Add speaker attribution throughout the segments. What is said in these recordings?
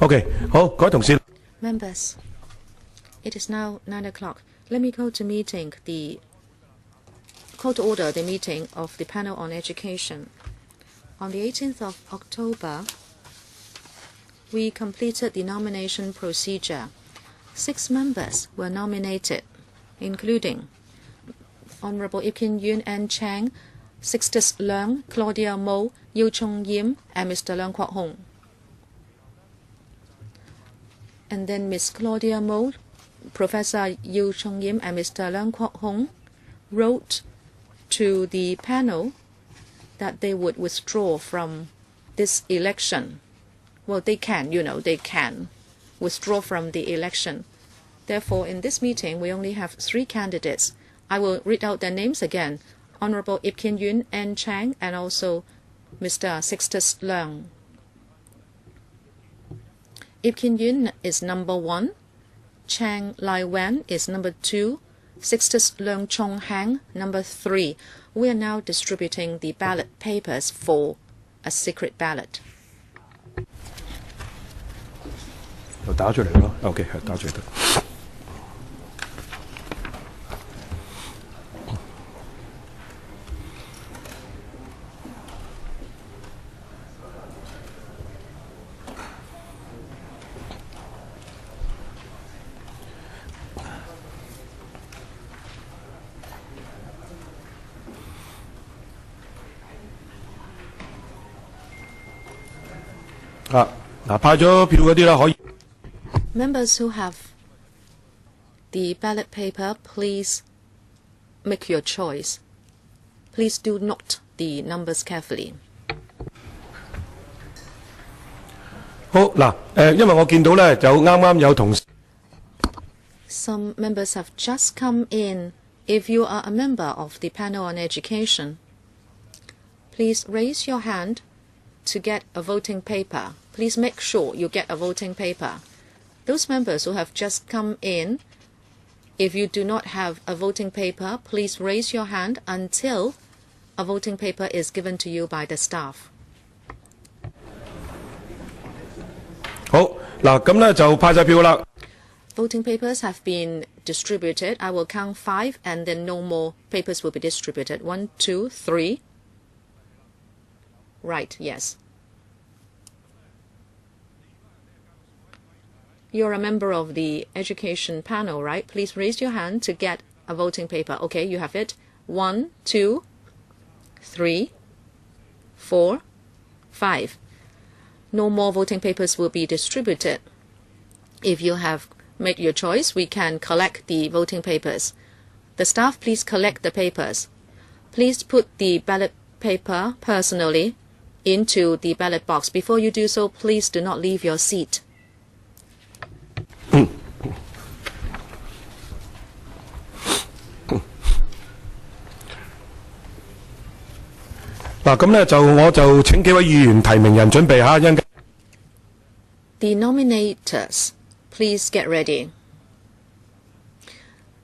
Speaker 1: OK， 好，各位同事。
Speaker 2: Members, it is now 9 o'clock. Let me call to order the meeting of the panel on education. On the 18th of October, we completed the nomination procedure. 6 members were nominated, including Honorable Ip Kin Yuen and Chang, Sixtus Leung, Claudia Mo, Yu Chung Yim, and Mr. Leung Kwok Hong. And then Ms. Claudia Mo, Professor Yu Chung Yim, and Mr. Leung Kwok Hong wrote to the panel that they would withdraw from this election. Well, they can withdraw from the election. Therefore, in this meeting, we only have 3 candidates. I will read out their names again. Honorable Ip Kin Yuen, N. Chang, and also Mr. Sixtus Leung. Ip Kin Yuen is number 1. Chang Lai-wan is number 2. Sixtus Leung Chong Hang, number 3. We are now distributing the ballot papers for a secret ballot.
Speaker 1: 打出嚟咯 ，OK， 係打出嚟得。派咗票嗰啲啦，可以。
Speaker 2: Members who have the ballot paper, please make your choice. Please do note the numbers carefully.
Speaker 1: 好嗱，因為我見到咧就啱有同事。
Speaker 2: Some members have just come in. If you are a member of the panel on education, please raise your hand to get a voting paper. Please make sure you get a voting paper. Those members who have just come in, if you do not have a voting paper, please raise your hand until a voting paper is given to you by the staff.
Speaker 1: 好嗱，咁咧就派晒票啦。
Speaker 2: Voting papers have been distributed. I will count 5 and then no more papers will be distributed. 1, 2, 3. Right, yes. You're a member of the education panel, right? Please raise your hand to get a voting paper. Okay, you have it. 1, 2, 3, 4, 5. No more voting papers will be distributed. If you have made your choice, we can collect the voting papers. The staff, please collect the papers. Please put the ballot paper personally into the ballot box. Before you do so, please do not leave your seat. 嗱，咁咧我就請幾位議員提名人準備下，因 The nominators, please get ready.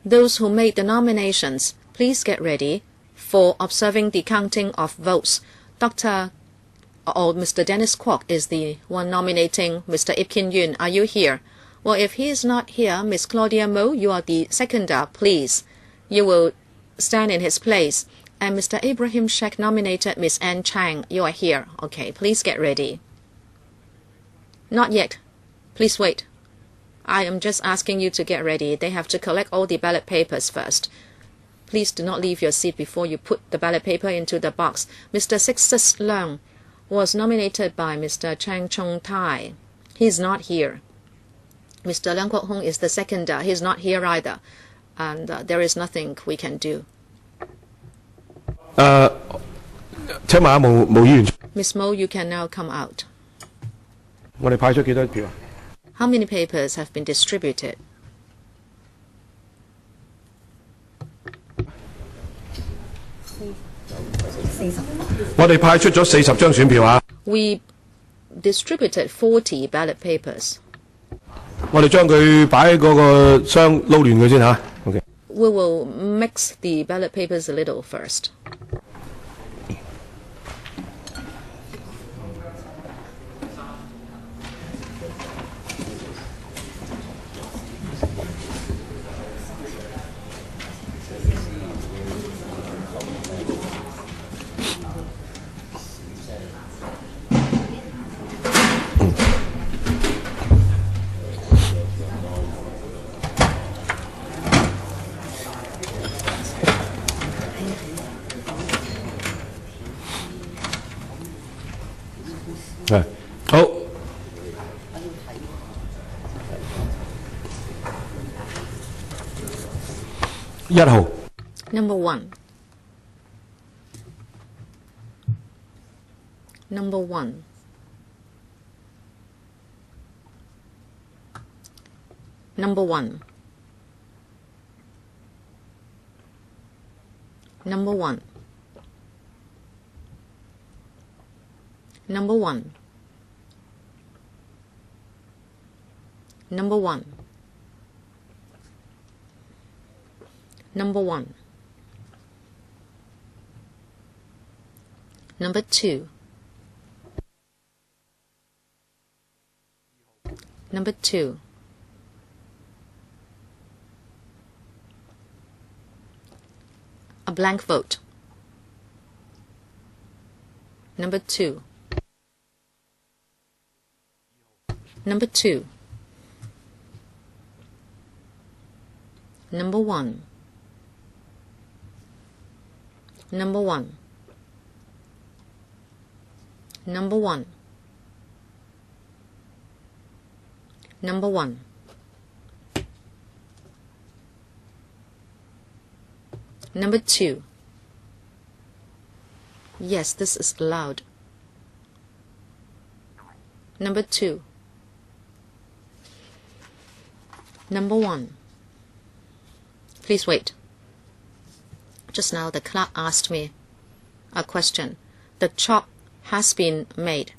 Speaker 2: Those who made the nominations, please get ready for observing the counting of votes. Mr. Dennis Kwok is the one nominating Mr. Ip Kin Yuen. Are you here? Well, if he is not here, Miss Claudia Mo, you are the seconder, please. You will stand in his place. And Mr. Ibrahim Sheikh nominated Miss Anne Chang. You are here. Okay, please get ready. Not yet. Please wait. I am just asking you to get ready. They have to collect all the ballot papers first. Please do not leave your seat before you put the ballot paper into the box. Mr. Sixtus Leung was nominated by Mr. Chang Chung Tai. He is not here. Mr. Leung Kwok Hong is the seconder. He is not here either. And there is nothing we can do.
Speaker 1: 請問下毛議員，
Speaker 2: Miss Mo, you can now come out.
Speaker 1: 我哋派咗幾多票啊？
Speaker 2: How many papers have been distributed?
Speaker 1: 我哋派出咗40張選票啊！
Speaker 2: We distributed 40 ballot papers.
Speaker 1: 我哋將佢擺喺嗰個箱撈亂佢先嚇。OK。
Speaker 2: We will mix the ballot papers a little first.
Speaker 1: 1號
Speaker 2: Number 1. Number 1. Number 1. Number 1. Number 1. Number 1. Number 1. Number 2. Number 2. A blank vote. Number 2. Number 2. Number 1. Number 1. Number 1. Number 1. Number 2. Yes, this is loud. Number 2. Number 1. Please wait. Just now the clerk asked me a question. The chalk has been made,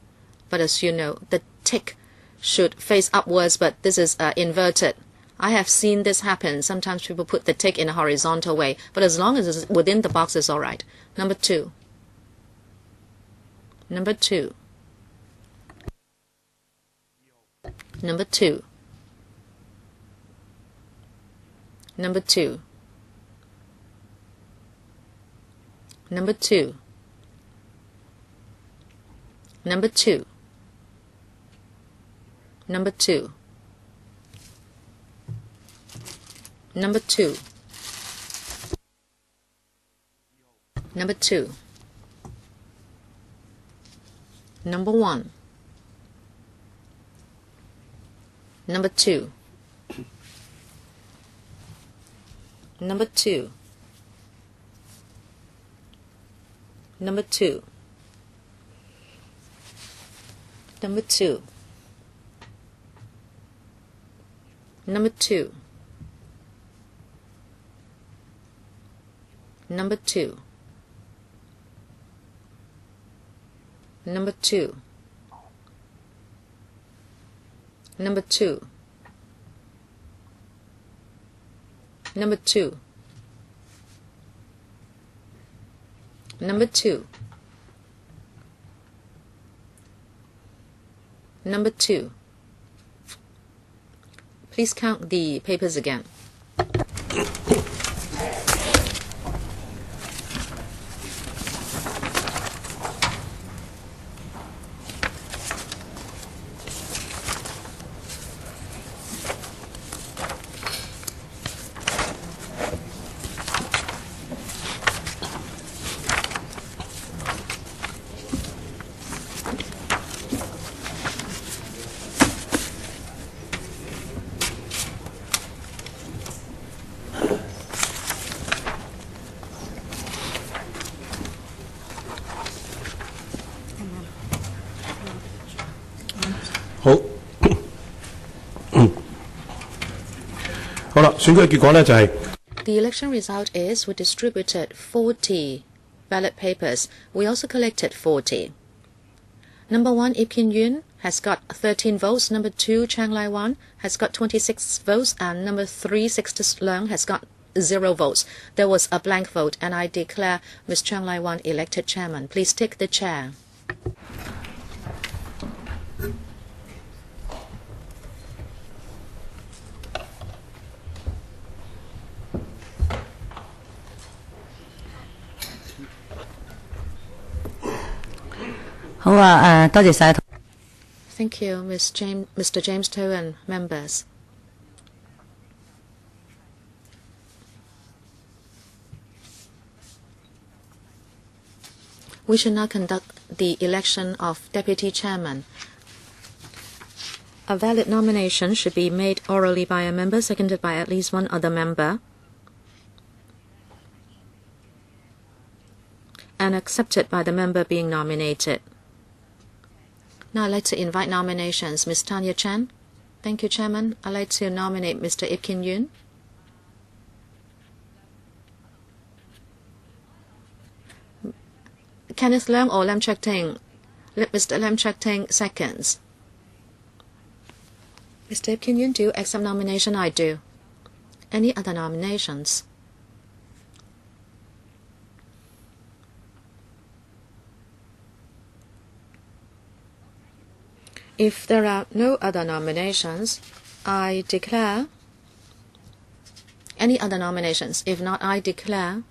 Speaker 2: but as you know, the tick should face upwards, but this is inverted. I have seen this happen. Sometimes people put the tick in a horizontal way, but as long as it's within the box, it's all right. Number 2. Number 2. Number 2. Number 2. Number 2. Number 2. Number 2. Number 2. Number 2. Number 1. Number 2. Number 2. Number 2. Number 2. Number 2. Number 2. Number 2. Number 2. Number 2. Number 2. Number 2. Please count the papers again.
Speaker 1: 好，好啦，選舉嘅結果呢就係
Speaker 2: The election result is we distributed 40 ballot papers. We also collected 40. Number 1, Ip Kin Yuen has got 13 votes. Number 2, Chang Lai-wan has got 26 votes. And number 3, Sixtus Leung has got 0 votes. There was a blank vote, and I declare Ms. Chang Lai-wan elected chairman. Please take the chair. Thank you, Mr. James To and members. We shall now conduct the election of deputy chairman. A valid nomination should be made orally by a member, seconded by at least one other member. and accepted by the member being nominated. Now I'd like to invite nominations. Ms. Tanya Chan. Thank you, Chairman. I'd like to nominate Mr. Ip Kin Yuen. Kenneth Leung or Lam Cheuk Ting? Let Mr. Lam Cheuk Ting seconds. Mr. Ip Kin Yuen, do you accept nomination? I do. Any other nominations? If there are no other nominations, I declare. Any other nominations? If not, I declare.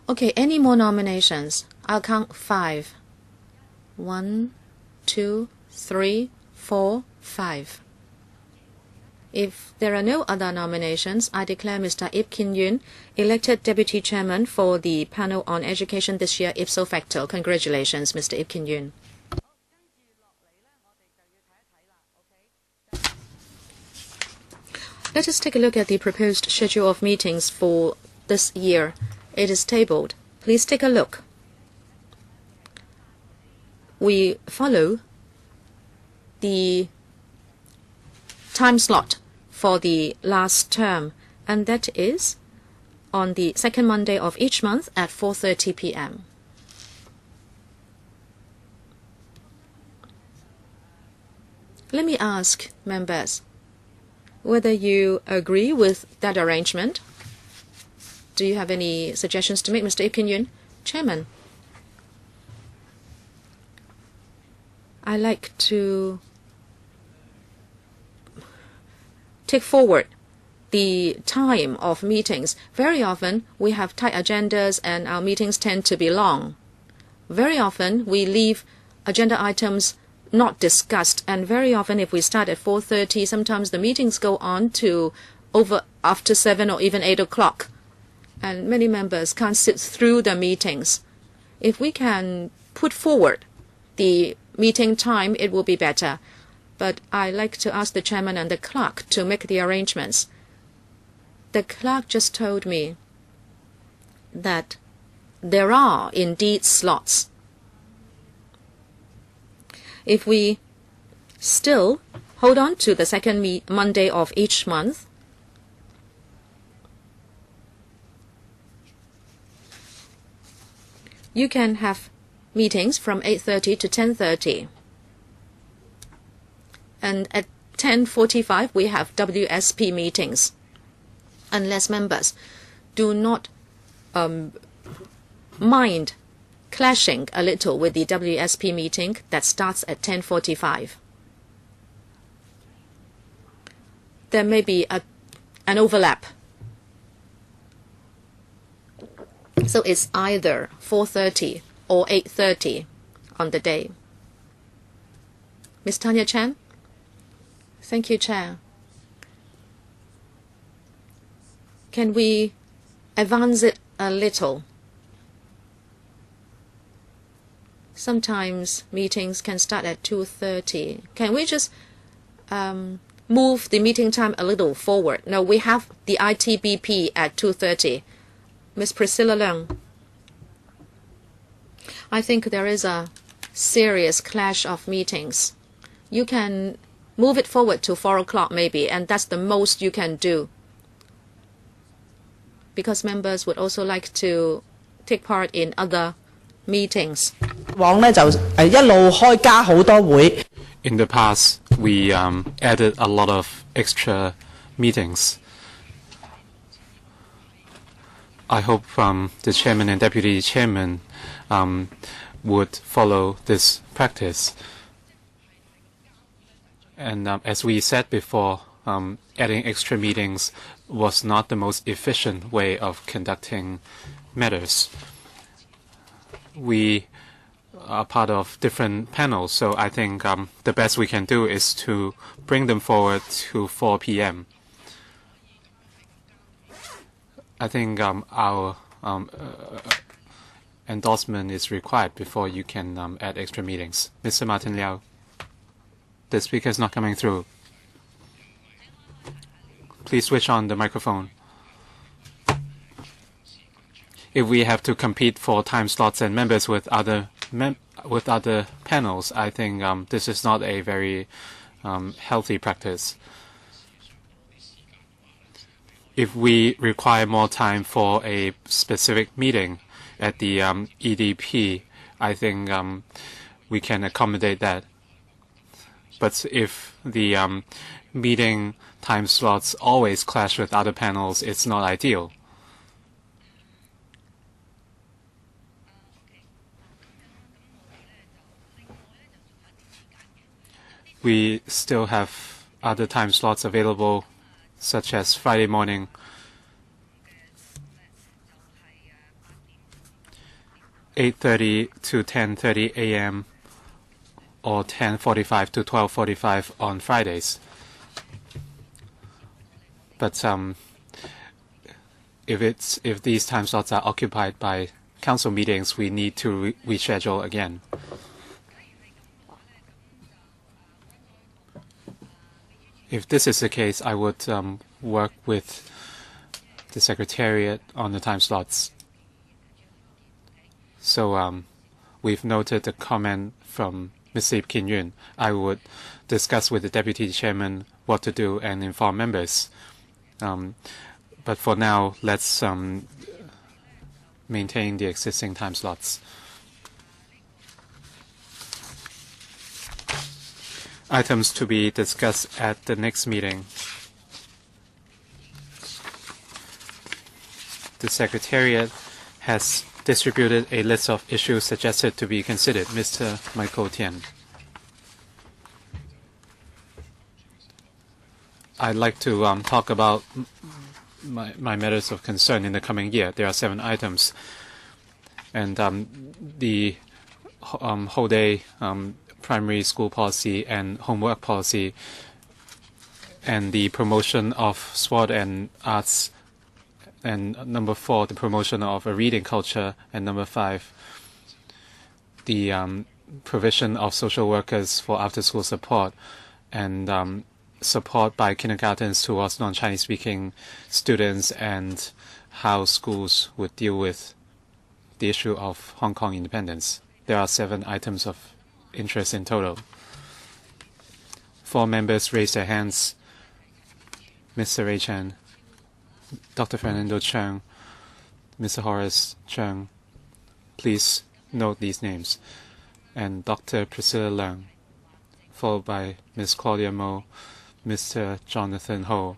Speaker 2: Okay, any more nominations? I'll count 5. 1, 2, 3, 4, 5. If there are no other nominations, I declare Mr. Ip Kin Yuen elected Deputy Chairman for the panel on education this year ipso facto. Congratulations, Mr. Ip Kin Yuen. Let us take a look at the proposed schedule of meetings for this year. It is tabled. Please take a look. We follow the time slot for the last term, and that is on the second Monday of each month at 4:30 p.m. Let me ask members whether you agree with that arrangement. Do you have any suggestions to make, Mr. Ip Kin Yuen? Chairman, I like to take forward the time of meetings. Very often we have tight agendas and our meetings tend to be long. Very often we leave agenda items not discussed, and very often if we start at 4:30, sometimes the meetings go on to after 7 or even 8 o'clock. And many members can't sit through the meetings. If we can put forward the meeting time, it will be better. But I like to ask the chairman and the clerk to make the arrangements. The clerk just told me that there are indeed slots. If we still hold on to the second Monday of each month, you can have meetings from 8:30 to 10:30. And at 10:45, we have WSP meetings. Unless members do not mind clashing a little with the WSP meeting that starts at 10:45. There may be an overlap. So it's either 4:30 or 8:30 on the day. Ms. Tanya Chan? Thank you, Chair. Can we advance it a little? Sometimes meetings can start at 2:30. Can we just move the meeting time a little forward? No, we have the ITBP at 2:30. Ms. Priscilla Leung. I think there is a serious clash of meetings. You can move it forward to 4 o'clock maybe, and that's the most you can do. Because members would also like to take part in other meetings.
Speaker 3: In
Speaker 4: the past, we added a lot of extra meetings. I hope the chairman and deputy chairman would follow this practice. And as we said before, adding extra meetings was not the most efficient way of conducting matters. We are part of different panels, so I think the best we can do is to bring them forward to 4 p.m. I think our endorsement is required before you can add extra meetings. Mr. Martin Liao, the speaker is not coming through. Please switch on the microphone. if we have to compete for time slots and members with other panels, I think this is not a very healthy practice. If we require more time for a specific meeting at the EDP, I think we can accommodate that. But if the meeting time slots always clash with other panels, it's not ideal. We still have other time slots available, such as Friday morning, 8:30 to 10:30 a.m. or 10:45 to 12:45 on Fridays. But if these time slots are occupied by council meetings, we need to reschedule again. If this is the case, I would work with the Secretariat on the time slots. So we've noted the comment from Mr. Ip Kin Yun. I would discuss with the Deputy Chairman what to do and inform members. But for now, let's maintain the existing time slots. Items to be discussed at the next meeting. The Secretariat has distributed a list of issues suggested to be considered. Mr. Michael Tian. I'd like to talk about my matters of concern in the coming year. There are 7 items. And the whole day primary school policy and homework policy, and the promotion of sport and arts, and number 4, the promotion of a reading culture, and number 5, the provision of social workers for after-school support, and support by kindergartens towards non-Chinese speaking students, and how schools would deal with the issue of Hong Kong independence. There are 7 items of interest in total. 4 members raised their hands. Mr. Ray Chan, Dr. Fernando Cheung, Mr. Horace Cheung, please note these names, and Dr. Priscilla Leung, followed by Ms. Claudia Mo, Mr. Jonathan Ho,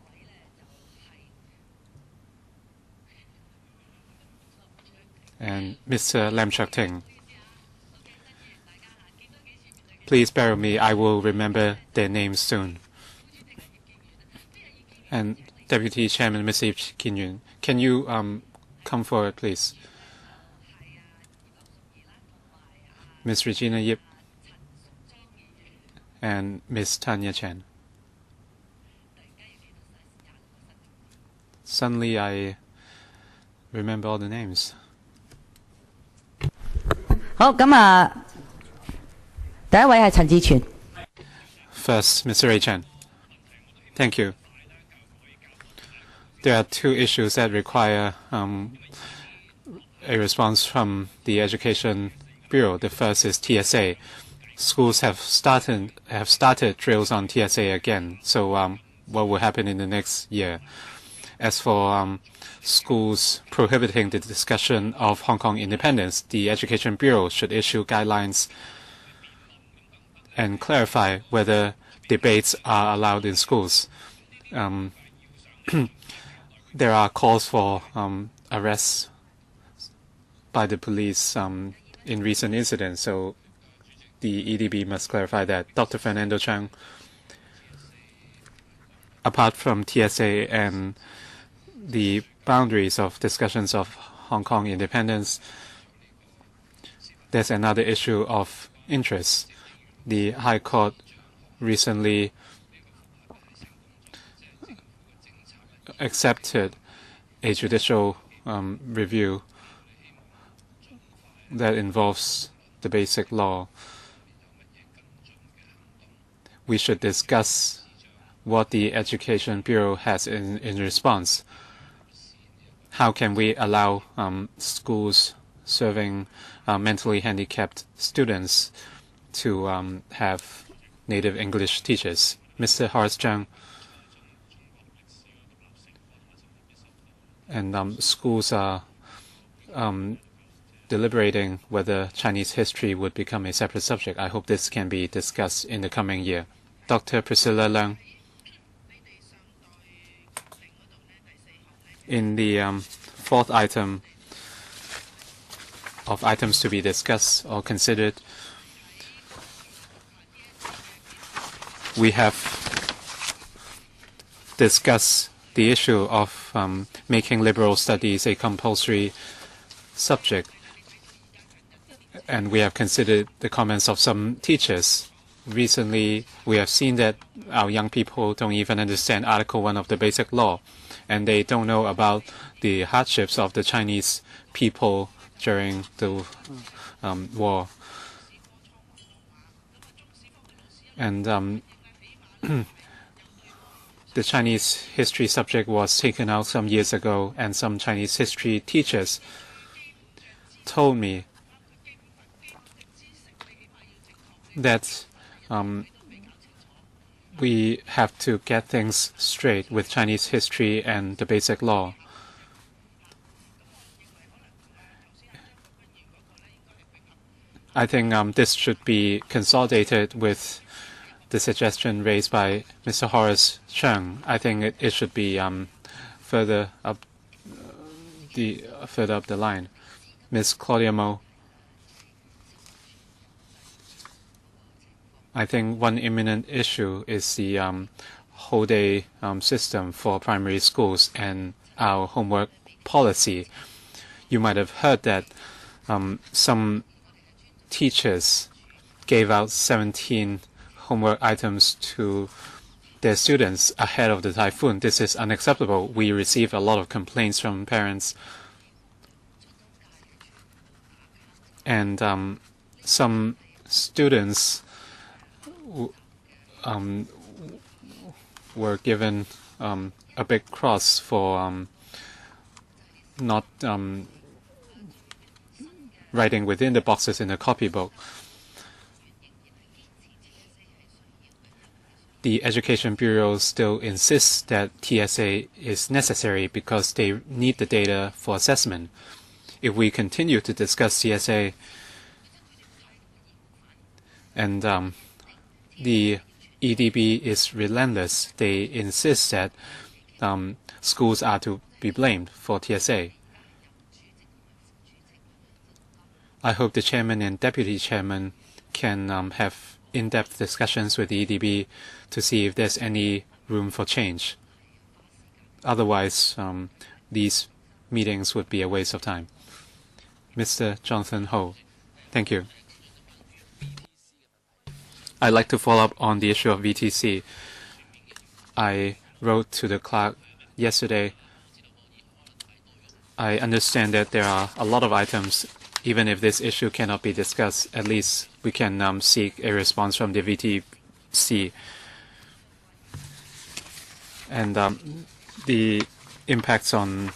Speaker 4: and Mr. Lam Chuk Ting. Please bear with me, I will remember their names soon. And Deputy Chairman, Mr. Ip Kin Yun, can you come forward, please? Ms. Regina Yip and Ms. Tanya Chen. Suddenly I remember all the names.
Speaker 3: 好，咁啊，第一位係陳志全。
Speaker 4: First, Mr. Ray Chan. Thank you. There are 2 issues that require a response from the Education Bureau. The first is TSA. Schools have started drills on TSA again. So what will happen in the next year? As for schools prohibiting the discussion of Hong Kong independence, the Education Bureau should issue guidelines and clarify whether debates are allowed in schools. There are calls for arrests by the police in recent incidents, so the EDB must clarify that. Dr. Fernando Cheung, apart from TSA and the boundaries of discussions of Hong Kong independence, there's another issue of interest. The High Court recently accepted a judicial review that involves the basic law. We should discuss what the Education Bureau has in response. how can we allow schools serving mentally handicapped students to have native English teachers? Mr. Horace Zhang. And schools are deliberating whether Chinese history would become a separate subject. I hope this can be discussed in the coming year. Dr. Priscilla Leung. In the fourth item of items to be discussed or considered, we have discussed the issue of making liberal studies a compulsory subject. And we have considered the comments of some teachers. Recently, we have seen that our young people don't even understand Article 1 of the Basic Law, and they don't know about the hardships of the Chinese people during the war. And the Chinese history subject was taken out some years ago, and some Chinese history teachers told me that we have to get things straight with Chinese history and the Basic Law. I think this should be consolidated with the suggestion raised by Mr. Horace Chung. I think it should be further up the line. Ms. Claudia Mo. I think one imminent issue is the whole day system for primary schools and our homework policy. You might have heard that some teachers gave out 17 homework items to their students ahead of the typhoon. This is unacceptable. We received a lot of complaints from parents. And some students were given a big cross for not writing within the boxes in the copybook. The Education Bureau still insists that TSA is necessary because they need the data for assessment. If we continue to discuss TSA and the EDB is relentless, they insist that schools are to be blamed for TSA. I hope the chairman and deputy chairman can have in-depth discussions with the EDB to see if there's any room for change. Otherwise, these meetings would be a waste of time. Mr. Jonathan Ho, thank you. I'd like to follow up on the issue of VTC. I wrote to the clerk yesterday. I understand that there are a lot of items. Even if this issue cannot be discussed, at least we can seek a response from the VTC. And the impacts on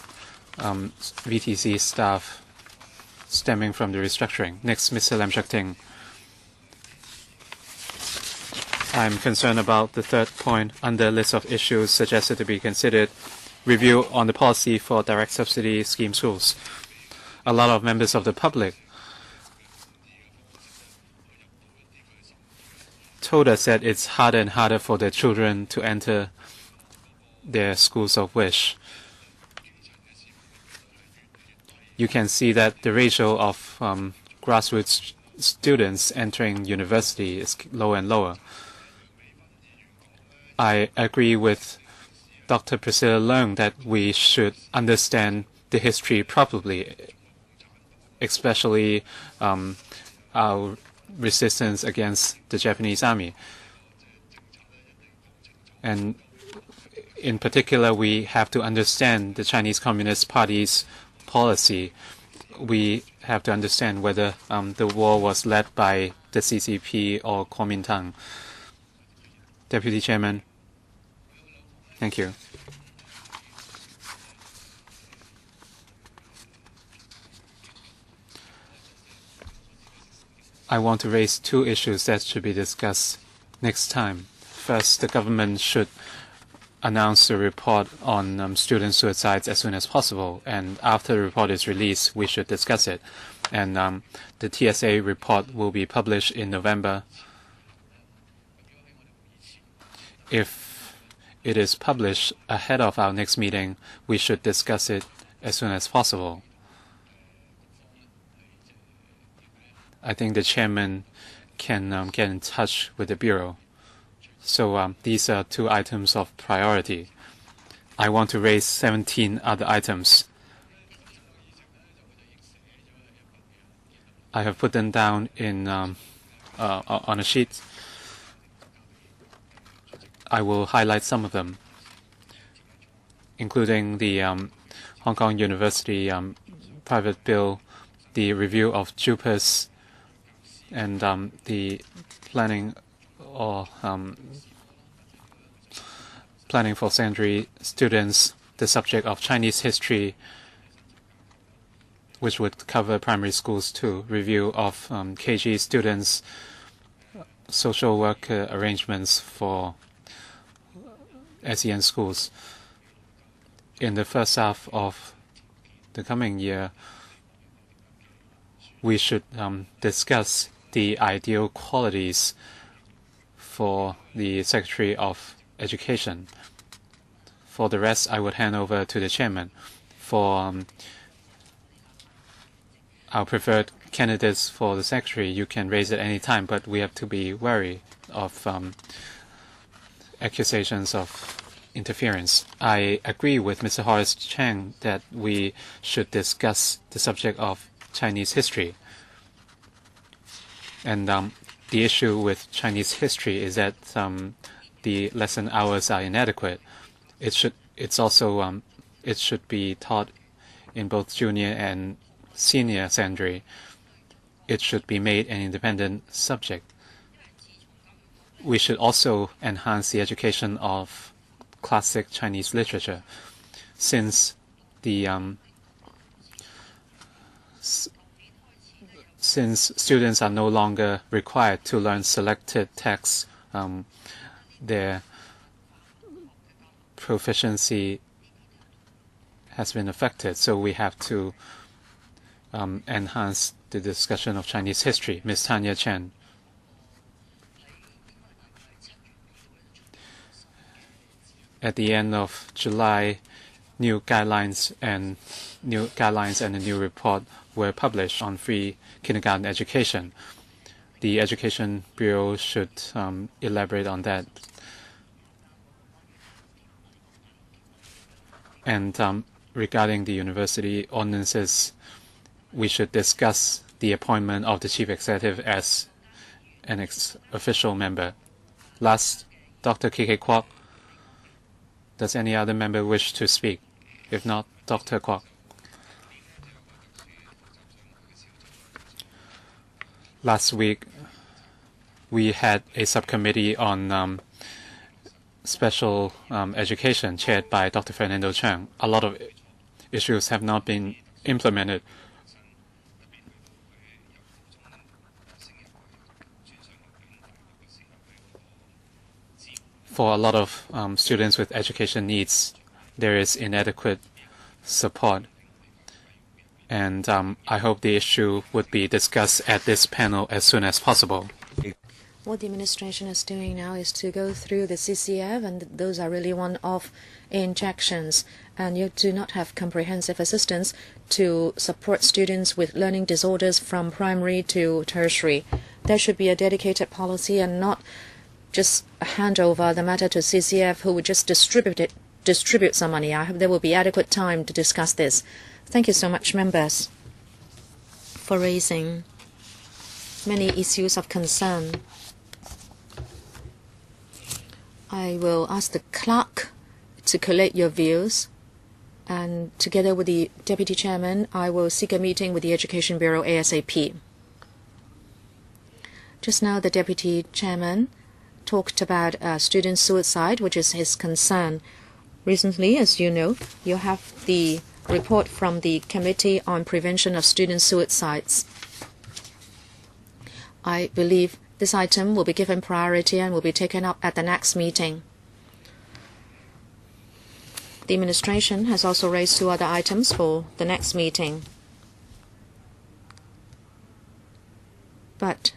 Speaker 4: VTC staff stemming from the restructuring. Next, Mr. Lam Shak Ting. I'm concerned about the third point under the list of issues suggested to be considered, review on the policy for direct subsidy scheme schools. A lot of members of the public told us that it's harder and harder for their children to enter their schools of wish. You can see that the ratio of grassroots students entering university is lower and lower. I agree with Dr. Priscilla Leung that we should understand the history properly, especially our resistance against the Japanese army. And in particular, we have to understand the Chinese Communist Party's policy. We have to understand whether the war was led by the CCP or Kuomintang. Deputy Chairman, thank you. I want to raise two issues that should be discussed next time. First, the government should announce the report on student suicides as soon as possible, and after the report is released, we should discuss it. And the TSA report will be published in November. If it is published ahead of our next meeting, we should discuss it as soon as possible. I think the chairman can get in touch with the Bureau. So these are two items of priority. I want to raise 17 other items. I have put them down in on a sheet. I will highlight some of them, including the Hong Kong University private bill, the review of JUPAS, and the planning for secondary students, the subject of Chinese history, which would cover primary schools too, review of KG students, social work arrangements for SEN schools. In the first half of the coming year, we should discuss the ideal qualities for the Secretary of Education. For the rest, I would hand over to the chairman. For our preferred candidates for the Secretary, you can raise it any time, but we have to be wary of accusations of interference. I agree with Mr. Horace Chang that we should discuss the subject of Chinese history. And the issue with Chinese history is that the lesson hours are inadequate. It should be taught in both junior and senior secondary. It should be made an independent subject. We should also enhance the education of classic Chinese literature, since the since students are no longer required to learn selected texts, their proficiency has been affected. So we have to enhance the discussion of Chinese history. Ms. Tanya Chen. At the end of July, new guidelines and a new report were published on free kindergarten education. The Education Bureau should elaborate on that. And regarding the university ordinances, we should discuss the appointment of the chief executive as an official member. Last, Dr. K.K. Kwok. Does any other member wish to speak? If not, Dr. Kwok. Last week, we had a subcommittee on special education chaired by Dr. Fernando Chang. A lot of issues have not been implemented. For a lot of students with education needs, there is inadequate support. And I hope the issue would be discussed at this panel as soon as possible.
Speaker 2: What the administration is doing now is to go through the CCF, and those are really one-off injections. And you do not have comprehensive assistance to support students with learning disorders from primary to tertiary. There should be a dedicated policy and not just hand over the matter to CCF, who would just distribute some money. I hope there will be adequate time to discuss this. Thank you so much, members, for raising many issues of concern. I will ask the clerk to collate your views, and together with the Deputy Chairman, I will seek a meeting with the Education Bureau ASAP. Just now, the Deputy Chairman talked about student suicide, which is his concern. Recently, as you know, you have the report from the Committee on Prevention of Student Suicides. I believe this item will be given priority and will be taken up at the next meeting. The administration has also raised 2 other items for the next meeting. But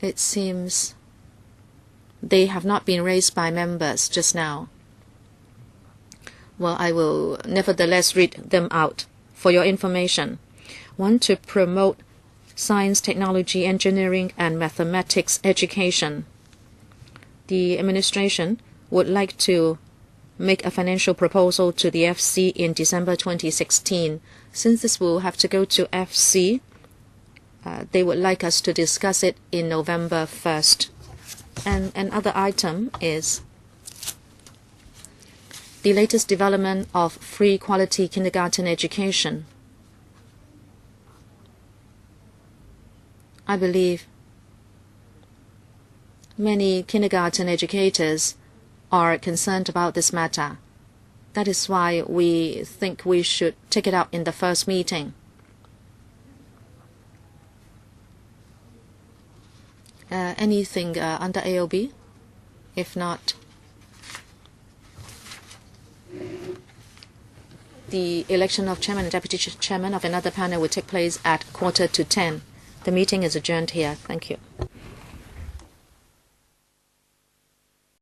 Speaker 2: it seems they have not been raised by members just now. Well, I will nevertheless read them out for your information. 1, to promote science, technology, engineering, and mathematics education. The administration would like to make a financial proposal to the FC in December 2016. Since this will have to go to FC, they would like us to discuss it in November 1st. And another item is the latest development of free quality kindergarten education. I believe many kindergarten educators are concerned about this matter. That is why we think we should take it up in the first meeting. Anything under AOB? If not, the election of chairman and deputy chairman of another panel will take place at 9:45. The meeting is adjourned here. Thank you.